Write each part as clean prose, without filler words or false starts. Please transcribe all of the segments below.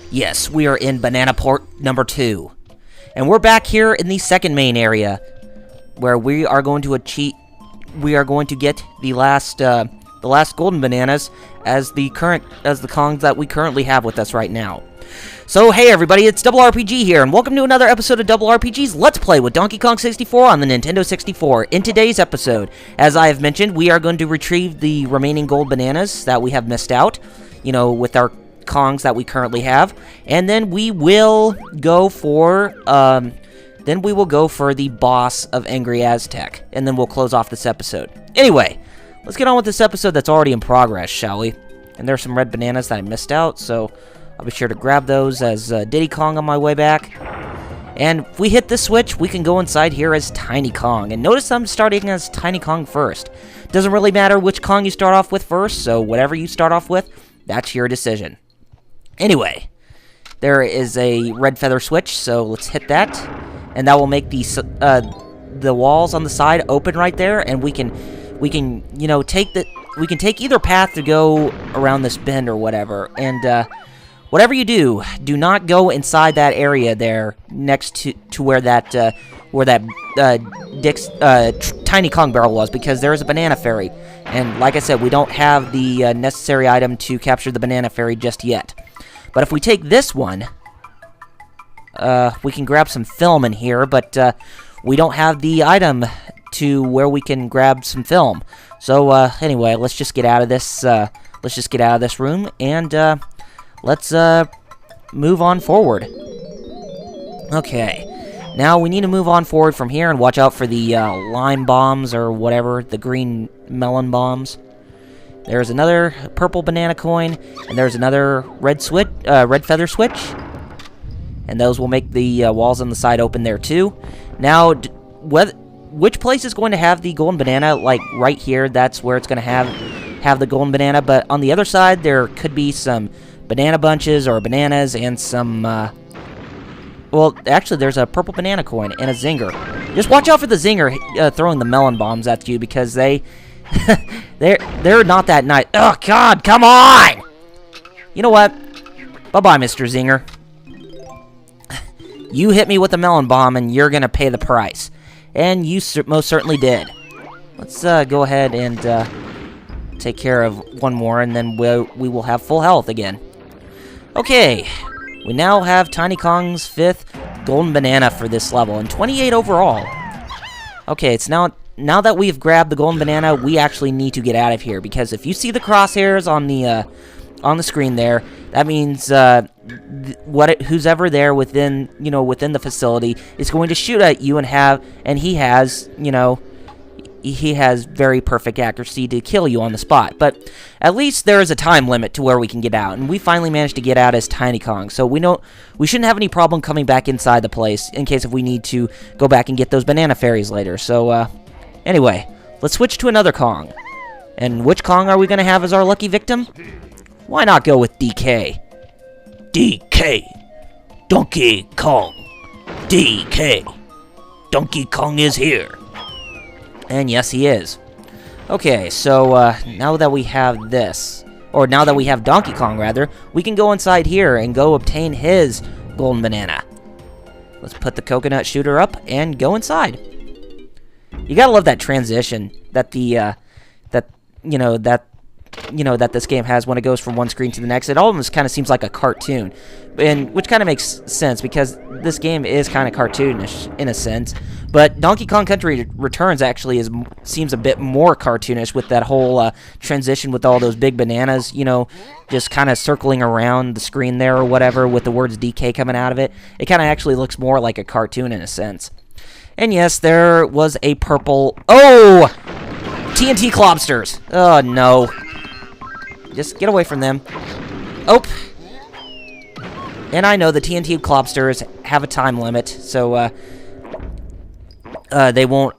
Yes, we are in Banana Port number 2. And we're back here in the second main area, where we are going to get the last golden bananas as the Kongs that we currently have with us right now. So hey everybody, it's Double RPG here, and welcome to another episode of Double RPG's Let's Play with Donkey Kong 64 on the Nintendo 64. In today's episode, as I have mentioned, we are going to retrieve the remaining gold bananas that we have missed out, with our Kongs that we currently have, and then we will go for the boss of Angry Aztec, and then we'll close off this episode. Anyway, let's get on with this episode that's already in progress, shall we? And there's some red bananas that I missed out, so I'll be sure to grab those as Diddy Kong on my way back. And if we hit this switch, we can go inside here as Tiny Kong. And notice I'm starting as Tiny Kong first. Doesn't really matter which Kong you start off with first, so whatever you start off with, that's your decision. Anyway, there is a red feather switch, so let's hit that, and that will make the walls on the side open right there, and we can take either path to go around this bend or whatever. And whatever you do, do not go inside that area there next to where that Tiny Kong barrel was, because there is a banana fairy, and like I said, we don't have the necessary item to capture the banana fairy just yet. But if we take this one, we can grab some film in here, but we don't have the item to where we can grab some film. So anyway, let's just get out of this. Let's just get out of this room, and let's move on forward. Okay, now we need to move on forward from here and watch out for the lime bombs or whatever, the green melon bombs. There's another purple banana coin, and there's another red feather switch, and those will make the walls on the side open there too. Now, which place is going to have the golden banana? Like right here, that's where it's going to have the golden banana. But on the other side, there could be some banana bunches or bananas and some. Well, actually, there's a purple banana coin and a zinger. Just watch out for the zinger throwing the melon bombs at you, because they're not that nice. Oh God, come on! You know what? Bye-bye, Mr. Zinger. You hit me with a melon bomb, and you're gonna pay the price. And you most certainly did. Let's go ahead and take care of one more, and then we will have full health again. Okay, we now have Tiny Kong's 5th golden banana for this level, and 28 overall. Okay, it's now that we've grabbed the golden banana, we actually need to get out of here, because if you see the crosshairs on the screen there, that means who's ever there within the facility is going to shoot at you, and he has very perfect accuracy to kill you on the spot. But at least there is a time limit to where we can get out, and we finally managed to get out as Tiny Kong, so we shouldn't have any problem coming back inside the place in case if we need to go back and get those banana fairies later. So anyway, let's switch to another Kong. And which Kong are we going to have as our lucky victim? Why not go with DK? DK. Donkey Kong. DK. Donkey Kong is here. And yes, he is. Okay, so now that we have this, or now that we have Donkey Kong, rather, we can go inside here and go obtain his golden banana. Let's put the coconut shooter up and go inside. You gotta love that transition that that this game has when it goes from one screen to the next. It almost kind of seems like a cartoon, and which kind of makes sense because this game is kind of cartoonish in a sense. But Donkey Kong Country Returns actually seems a bit more cartoonish with that whole transition with all those big bananas, just kind of circling around the screen there or whatever with the words DK coming out of it. It kind of actually looks more like a cartoon in a sense. And yes, there was a purple... Oh! TNT Clobsters! Oh, no. Just get away from them. Oh! And I know the TNT Clobsters have a time limit, so they won't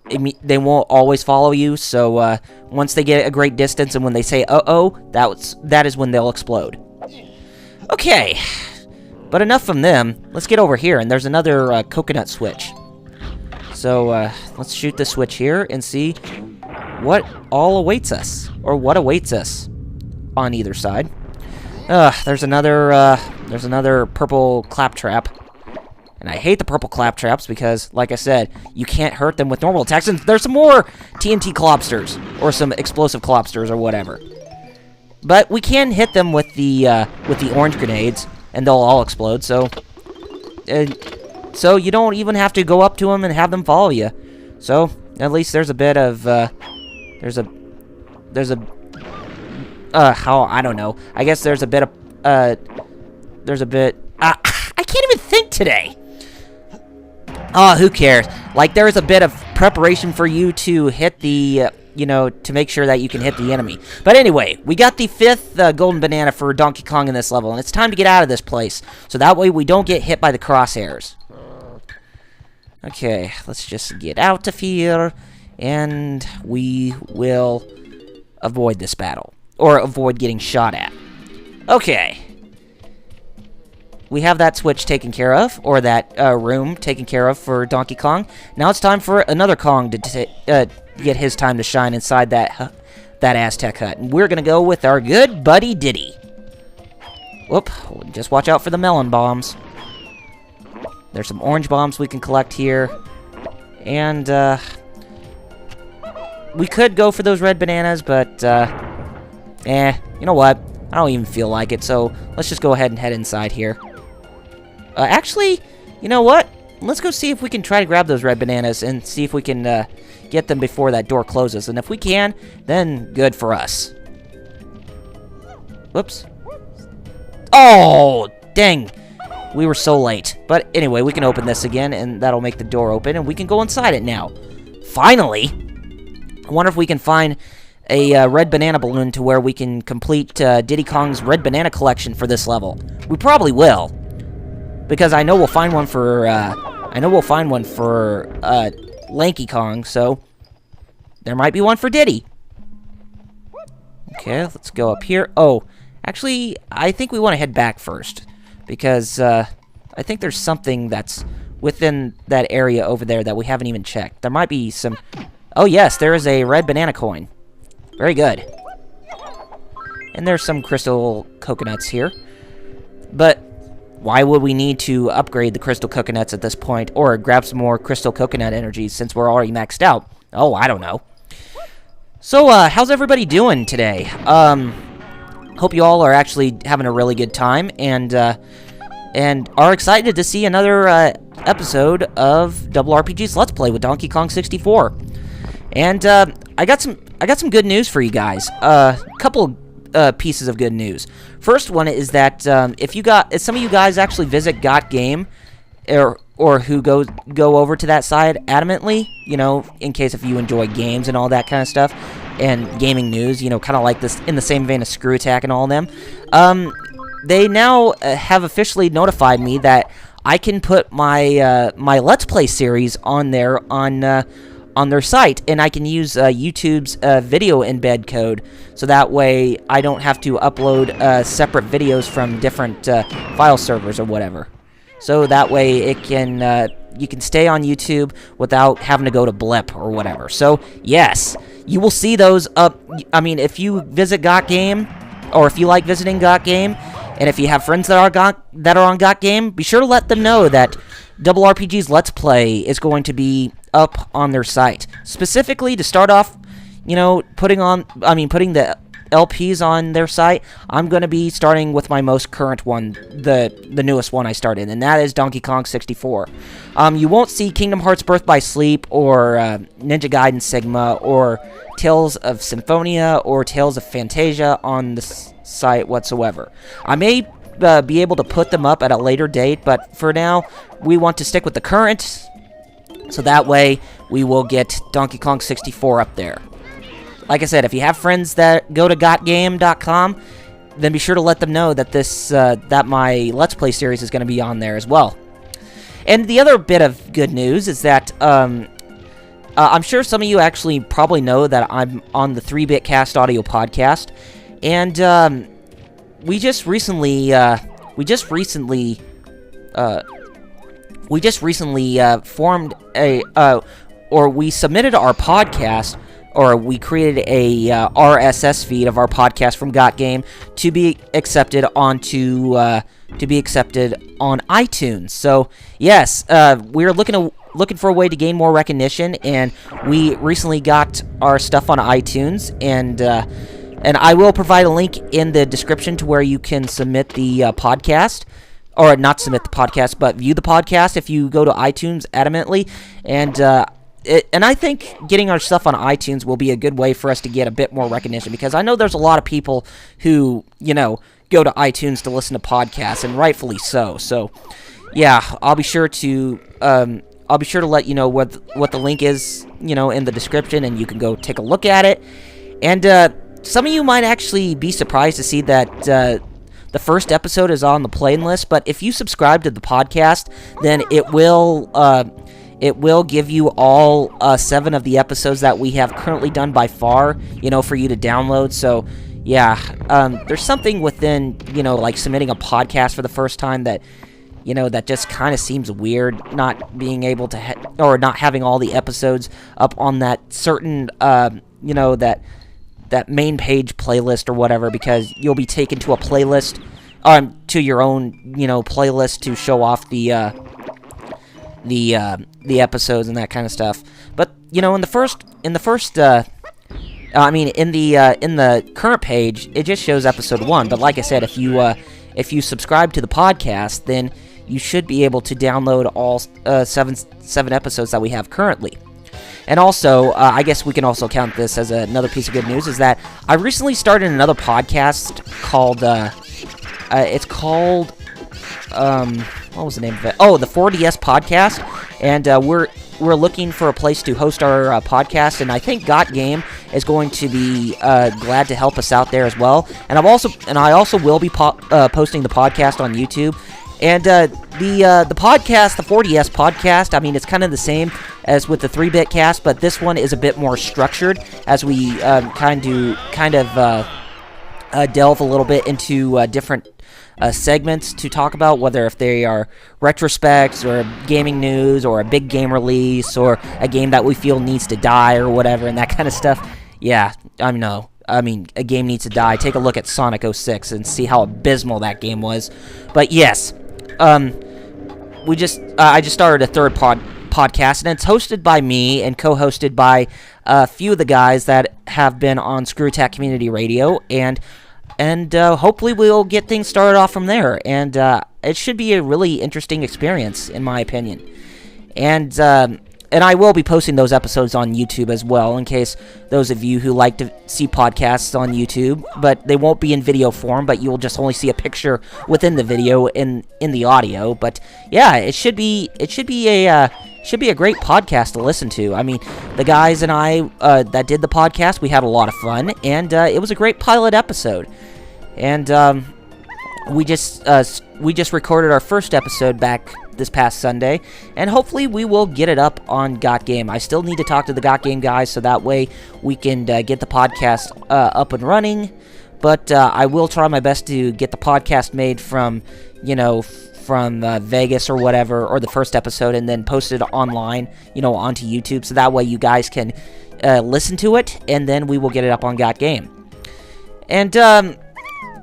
always follow you. So once they get a great distance and when they say "uh-oh," that is when they'll explode. Okay, but enough from them. Let's get over here, and there's another coconut switch. So let's shoot the switch here and see what all awaits us, or what awaits us on either side. There's another there's another purple claptrap. And I hate the purple claptraps because, like I said, you can't hurt them with normal attacks. And there's some more TNT clobsters, or some explosive clobsters, or whatever. But we can hit them with the orange grenades, and they'll all explode. So you don't even have to go up to them and have them follow you. So at least there's a bit of I don't know. I guess there's a bit of I can't even think today. Oh, who cares? Like, there's a bit of preparation for you to hit the, to make sure that you can hit the enemy. But anyway, we got the 5th golden banana for Donkey Kong in this level, and it's time to get out of this place, so that way we don't get hit by the crosshairs. Okay, let's just get out of here, and we will avoid this battle, or avoid getting shot at. Okay. We have that switch taken care of, or that room taken care of for Donkey Kong. Now it's time for another Kong to get his time to shine inside that Aztec hut. And we're going to go with our good buddy Diddy. Whoop, just watch out for the melon bombs. There's some orange bombs we can collect here. And we could go for those red bananas, but you know what? I don't even feel like it, so let's just go ahead and head inside here. Actually, you know what? Let's go see if we can try to grab those red bananas and see if we can get them before that door closes. And if we can, then good for us. Whoops. Oh, dang. We were so late. But anyway, we can open this again, and that'll make the door open, and we can go inside it now. Finally! I wonder if we can find a red banana balloon to where we can complete Diddy Kong's red banana collection for this level. We probably will. Because I know we'll find one for, Lanky Kong, so there might be one for Diddy. Okay, let's go up here. Oh, actually, I think we want to head back first, because, I think there's something that's within that area over there that we haven't even checked. There might be some... Oh, yes, there is a red banana coin. Very good. And there's some crystal coconuts here. But why would we need to upgrade the crystal coconuts at this point, or grab some more crystal coconut energies since we're already maxed out? Oh, I don't know. So, how's everybody doing today? Hope you all are actually having a really good time, and are excited to see another episode of RRPG's Let's Play with Donkey Kong 64. And I got some good news for you guys. Couple pieces of good news. First one is that if some of you guys actually visit Got Game, or who go over to that side adamantly, in case if you enjoy games and all that kind of stuff, and gaming news, kind of like this in the same vein as Screw Attack and all of them, they now have officially notified me that I can put my my Let's Play series on there on their site, and I can use YouTube's video embed code, so that way I don't have to upload separate videos from different file servers or whatever. So that way it can you can stay on YouTube without having to go to Blip or whatever. So yes, you will see those up. I mean, if you visit Got Game, or if you like visiting Got Game, and if you have friends that are on Got Game, be sure to let them know that RRPG's Let's Play is going to be up on their site. Specifically, to start off, putting the LPs on their site, I'm going to be starting with my most current one, the newest one I started, and that is Donkey Kong 64. You won't see Kingdom Hearts Birth by Sleep, or Ninja Gaiden Sigma, or Tales of Symphonia, or Tales of Fantasia on the site whatsoever. I may be able to put them up at a later date, but for now, we want to stick with the current, so that way we will get Donkey Kong 64 up there. Like I said, if you have friends that go to gotgame.com, then be sure to let them know that that my Let's Play series is going to be on there as well. And the other bit of good news is that I'm sure some of you actually probably know that I'm on the 3-Bit Cast audio podcast, and we just recently formed we submitted our podcast, we created a RSS feed of our podcast from Got Game to be accepted onto on iTunes. So yes, we're looking for a way to gain more recognition, and we recently got our stuff on iTunes, and I will provide a link in the description to where you can submit the podcast. Or not submit the podcast, but view the podcast if you go to iTunes adamantly. And I think getting our stuff on iTunes will be a good way for us to get a bit more recognition, because I know there's a lot of people who, go to iTunes to listen to podcasts, and rightfully so. So, yeah, I'll be sure to let you know what the link is, in the description, and you can go take a look at it. And some of you might actually be surprised to see that the first episode is on the playlist, but if you subscribe to the podcast, then it will give you all 7 of the episodes that we have currently done by far, for you to download. So, yeah, there's something within, like submitting a podcast for the first time that, that just kind of seems weird, not being able to, or not having all the episodes up on that certain, that main page playlist or whatever, because you'll be taken to a playlist, to your own, playlist to show off the episodes and that kind of stuff. But in the current page, it just shows episode 1. But like I said, if you subscribe to the podcast, then you should be able to download all 7 episodes that we have currently. And also, I guess we can also count this as another piece of good news, is that I recently started another podcast called, what was the name of it? Oh, the 4DS Podcast. And we're looking for a place to host our podcast, and I think Got Game is going to be glad to help us out there as well. And I also will be posting the podcast on YouTube. And the podcast, the 4DS Podcast, I mean, it's kind of the same as with the 3-Bit Cast, but this one is a bit more structured, as we kind of delve a little bit into different segments to talk about, whether if they are retrospects or gaming news or a big game release or a game that we feel needs to die or whatever, and that kind of stuff. Yeah, I mean, a game needs to die. Take a look at Sonic 06 and see how abysmal that game was. But yes, I just started a third podcast, and it's hosted by me and co-hosted by a few of the guys that have been on Screw Attack Community Radio, and hopefully we'll get things started off from there, and it should be a really interesting experience, in my opinion. And I will be posting those episodes on YouTube as well, in case those of you who like to see podcasts on YouTube, but they won't be in video form, but you'll just only see a picture within the video in the audio. But yeah, it should be a great podcast to listen to. I mean, the guys and I that did the podcast, we had a lot of fun, and it was a great pilot episode. And we just recorded our first episode back this past Sunday, and hopefully we will get it up on Got Game. I still need to talk to the Got Game guys, so that way we can get the podcast up and running, but I will try my best to get the podcast made from Vegas or whatever, or the first episode, and then post it online, onto YouTube, so that way you guys can listen to it, and then we will get it up on Got Game.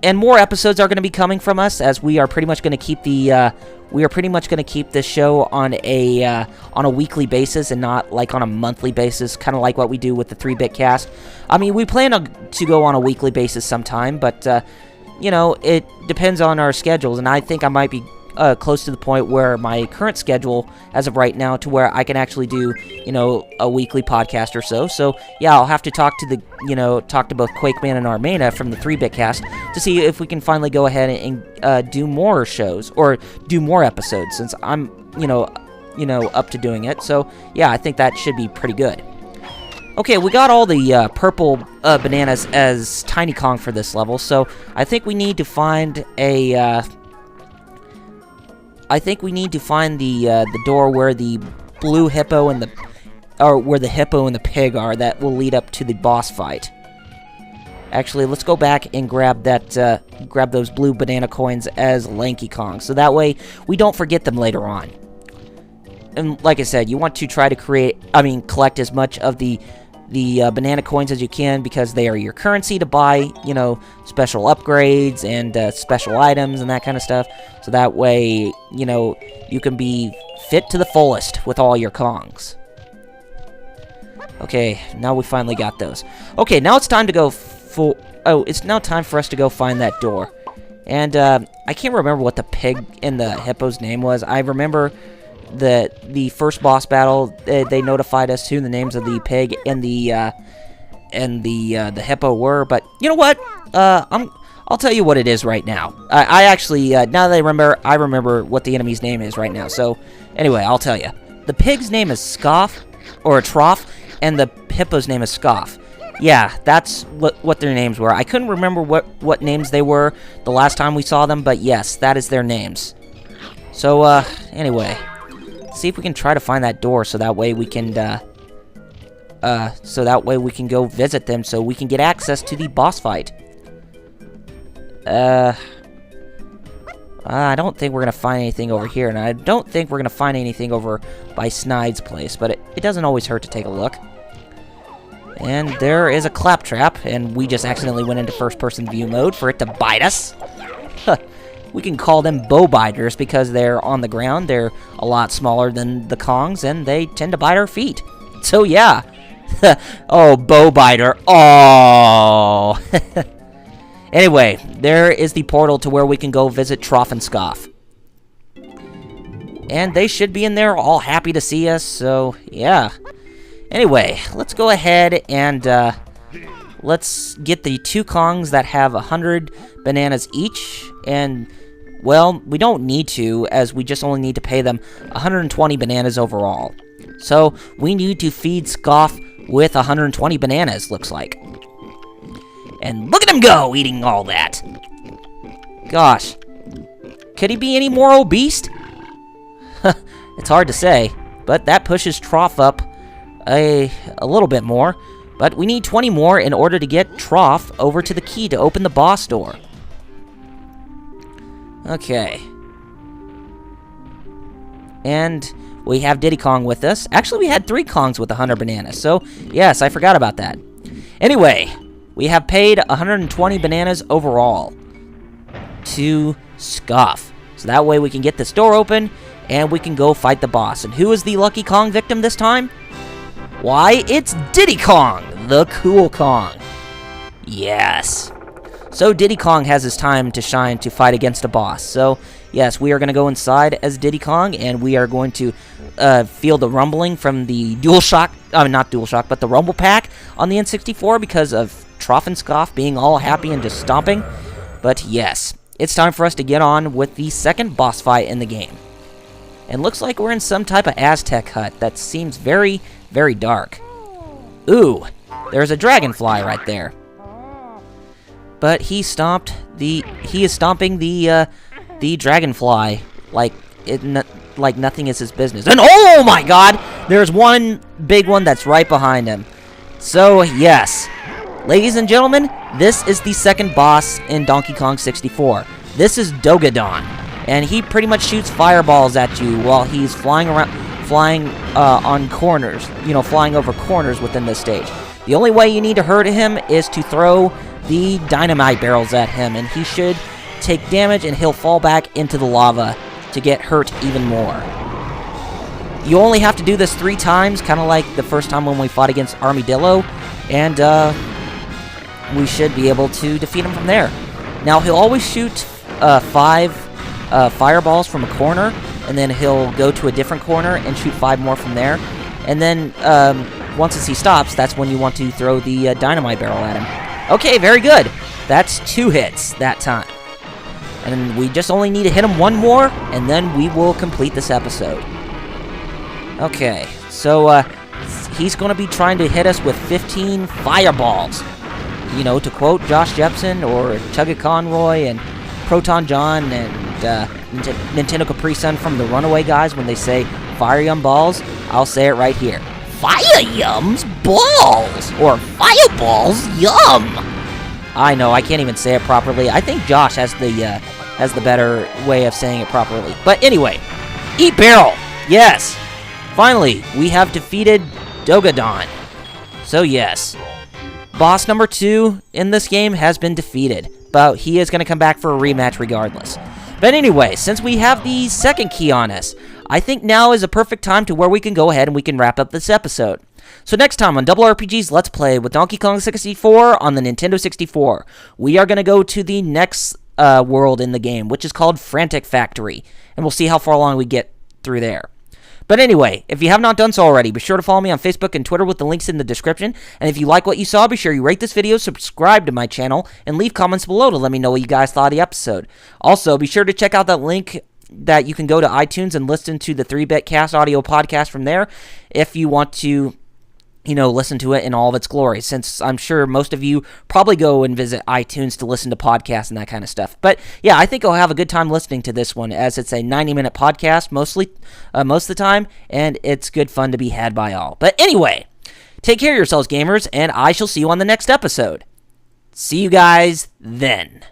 And more episodes are going to be coming from us, as we are pretty much going to keep this show on a weekly basis and not like on a monthly basis, kind of like what we do with the 3-Bit Cast. I mean, we plan to go on a weekly basis sometime, but it depends on our schedules, and I think I might be close to the point where my current schedule, as of right now, to where I can actually do, a weekly podcast or so. So, yeah, I'll have to talk to both Quakeman and Armena from the 3-Bit Cast to see if we can finally go ahead and do more shows, or do more episodes, since I'm, up to doing it. So, yeah, I think that should be pretty good. Okay, we got all the purple bananas as Tiny Kong for this level, so I think we need to find the door where the blue hippo and where the hippo and the pig are, that will lead up to the boss fight. Actually, let's go back and grab those blue banana coins as Lanky Kong, so that way we don't forget them later on. And like I said, you want to try to collect as much of the banana coins as you can, because they are your currency to buy, you know, special upgrades and special items and that kind of stuff. So that way, you know, you can be fit to the fullest with all your Kongs. Okay, now we finally got those. Okay, now it's time to go for... Oh, it's now time for us to go find that door. And, I can't remember what the pig and the hippo's name was. I remember that the first boss battle, they notified us who the names of the pig and the hippo were. But, you know what? I'll tell you what it is right now. I actually, now that I remember what the enemy's name is right now. So, anyway, I'll tell you. The pig's name is Scoff, or Trough, and the hippo's name is Scoff. Yeah, that's what their names were. I couldn't remember what names they were the last time we saw them, but yes, that is their names. So, anyway, see if we can try to find that door so that way we can, go visit them so we can get access to the boss fight. I don't think we're going to find anything over here, and I don't think we're going to find anything over by Snide's place, but it doesn't always hurt to take a look. And there is a claptrap, and we just accidentally went into first-person view mode for it to bite us. We can call them bow biters because they're on the ground. They're a lot smaller than the Kongs, and they tend to bite our feet. So, yeah. Oh, bow biter. Oh. Anyway, there is the portal to where we can go visit Trough and Scoff. And they should be in there all happy to see us, so, yeah. Anyway, let's go ahead and let's get the 2 Kongs that have 100 bananas each. And, well, we don't need to, as we just only need to pay them 120 bananas overall. So, we need to feed Scoff with 120 bananas, looks like. And look at him go, eating all that. Gosh. Could he be any more obese? It's hard to say, but that pushes Trough up a little bit more, but we need 20 more in order to get Trough over to the key to open the boss door. Okay. And we have Diddy Kong with us. Actually, we had 3 Kongs with 100 bananas, so yes, I forgot about that. Anyway, we have paid 120 bananas overall to Scoff. So that way we can get this door open, and we can go fight the boss. And who is the lucky Kong victim this time? Why, it's Diddy Kong, the cool Kong. Yes. So Diddy Kong has his time to shine to fight against a boss. So, yes, we are going to go inside as Diddy Kong, and we are going to feel the rumbling from the not DualShock, but the Rumble Pack on the N64 because of Trough and Scoff being all happy and just stomping. But, yes, it's time for us to get on with the second boss fight in the game. And looks like we're in some type of Aztec hut that seems very, very dark. Ooh, there's a dragonfly right there. But he is stomping the dragonfly like nothing is his business. And oh my god, there's one big one that's right behind him. So yes, ladies and gentlemen, this is the second boss in Donkey Kong 64. This is Dogadon, and he pretty much shoots fireballs at you while he's flying on corners, flying over corners within this stage. The only way you need to hurt him is to throw the dynamite barrels at him, and he should take damage and he'll fall back into the lava to get hurt even more. You only have to do this 3 times, kind of like the first time when we fought against Armadillo, and we should be able to defeat him from there. Now, he'll always shoot 5 fireballs from a corner, and then he'll go to a different corner and shoot 5 more from there. And then, once he stops, that's when you want to throw the dynamite barrel at him. Okay, very good. That's 2 hits that time. And we just only need to hit him 1 more, and then we will complete this episode. Okay, so, he's going to be trying to hit us with 15 fireballs. To quote Josh Jepson or Chugga Conroy and Proton John and Nintendo Capri Sun from the Runaway guys when they say Fire Yum Balls, I'll say it right here. Fire Yums Balls! Or Fireballs Yum! I know, I can't even say it properly. I think Josh has the better way of saying it properly. But anyway, Eat Barrel! Yes! Finally, we have defeated Dogadon. So yes, boss number 2 in this game has been defeated, but he is going to come back for a rematch regardless. But anyway, since we have the second key on us, I think now is a perfect time to where we can go ahead and we can wrap up this episode. So next time on Double RPG's Let's Play with Donkey Kong 64 on the Nintendo 64, we are going to go to the next world in the game, which is called Frantic Factory, and we'll see how far along we get through there. But anyway, if you have not done so already, be sure to follow me on Facebook and Twitter with the links in the description. And if you like what you saw, be sure you rate this video, subscribe to my channel, and leave comments below to let me know what you guys thought of the episode. Also, be sure to check out that link that you can go to iTunes and listen to the 3-Bit Cast audio podcast from there if you want to, listen to it in all of its glory, since I'm sure most of you probably go and visit iTunes to listen to podcasts and that kind of stuff. But yeah, I think I'll have a good time listening to this one, as it's a 90-minute podcast most of the time, and it's good fun to be had by all. But anyway, take care of yourselves, gamers, and I shall see you on the next episode. See you guys then.